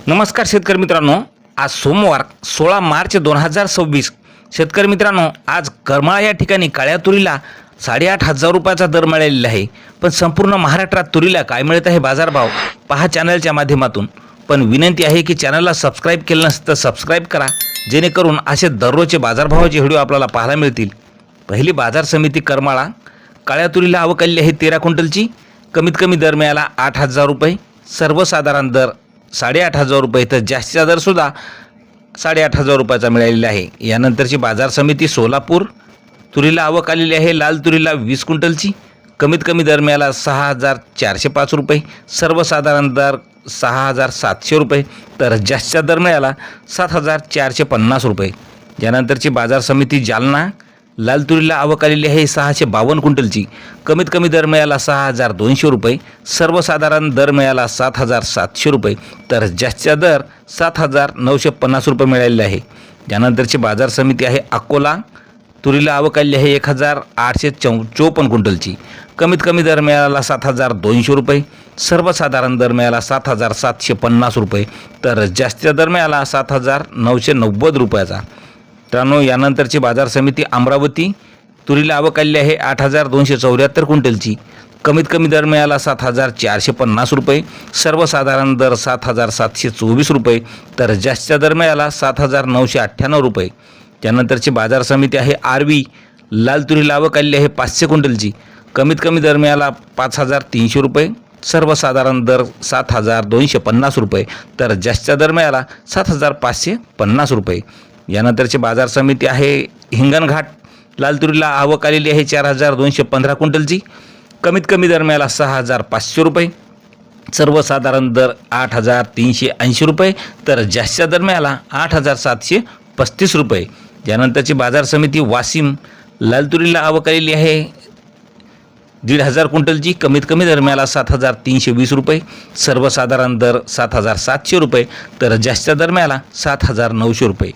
नमस्कार शेतकरी मित्रांनो, आज सोमवार 16 मार्च 2026। शेतकरी मित्रांनो, आज करमाळा या ठिकाणी काळ्या तुरीला 8,500 रुपयाचा दर मिळालेला आहे। पण संपूर्ण महाराष्ट्रात तुरीला काय मिळत आहे बाजारभाव पहा चॅनलच्या माध्यमातून। पण विनंती आहे की चॅनलला सबस्क्राईब केलं नसेल तर सबस्क्राईब करा, जेणेकरून असे दररोजचे बाजारभावाचे व्हिडिओ आपल्याला पाहायला मिळतील। पहिली बाजार समिती करमाळा, काळ्या तुरीला आवक आलेली आहे 13 क्विंटलची। कमीत कमी दर मिळाला 8,000 रुपये, सर्वसाधारण दर 8,500 रुपये, तर जास्तीचा दर सुद्धा 8,500 रुपयाचा मिळालेला आहे। यानंतरची बाजार समिती सोलापूर, तुरीला आवक आलेली आहे लाल तुरीला 20 क्विंटलची। कमीत कमी दर मिळाला 6,405 रुपये, सर्वसाधारण दर 6,700 रुपये, तर जास्तीचा दर मिळाला 7,450 रुपये। यानंतरची बाजार समिती जालना, लाल तुरीला आवक आलेली आहे 652 क्विंटलची। कमीत कमी दर मिळाला 6,200 रुपये, सर्वसाधारण दर मिळाला 7,700 रुपये, तर जास्तीचा दर 7,950 रुपये मिळालेला आहे। यानंतरची बाजार समिती आहे अकोला, तुरीला आवक आलेली आहे 1,854 क्विंटलची। कमीत कमी दर मिळाला 7,200 रुपये, सर्वसाधारण दर मिळाला 7,750 रुपये, तर जास्तीचा दर मिळाला 7,990 रुपयाचा। मित्रांनो, यानंतरची बाजार समिती अमरावती, तुरीला आवक आलेली आहे 8,274 क्विंटलची। कमीत कमी दर मिळाला 7,450 रुपये, सर्वसाधारण दर 7,724 रुपये, तर जास्तीचा दर मिळाला 7,998 रुपये। त्यानंतरची बाजार समिती आहे आरवी, लाल तुरीला आवक आलेली आहे 500 क्विंटलची। कमीत कमी दर मिळाला 5,300 रुपये, सर्वसाधारण दर 7,250 रुपये, तर जास्तीचा दर मिळाला 7,550 रुपये। यानंतरची बाजार समिती आहे हिंगणघाट, लाल तुरीला आवक आलेली आहे 4,215 क्विंटलची। कमीत कमी दर मिळाला 6,500 रुपये, सर्वसाधारण दर 8,380 रुपये, तर जास्तीचा दर मिळाला 8,735 रुपये। यानंतरची बाजार समिती वाशिम, लाल तुरीला आवक आलेली आहे 1,500 क्विंटलची। कमीत कमी दर मिळाला 7,320 रुपये, सर्वसाधारण दर 7,700 रुपये, तर जास्तीचा दर मिळाला 7,900 रुपये।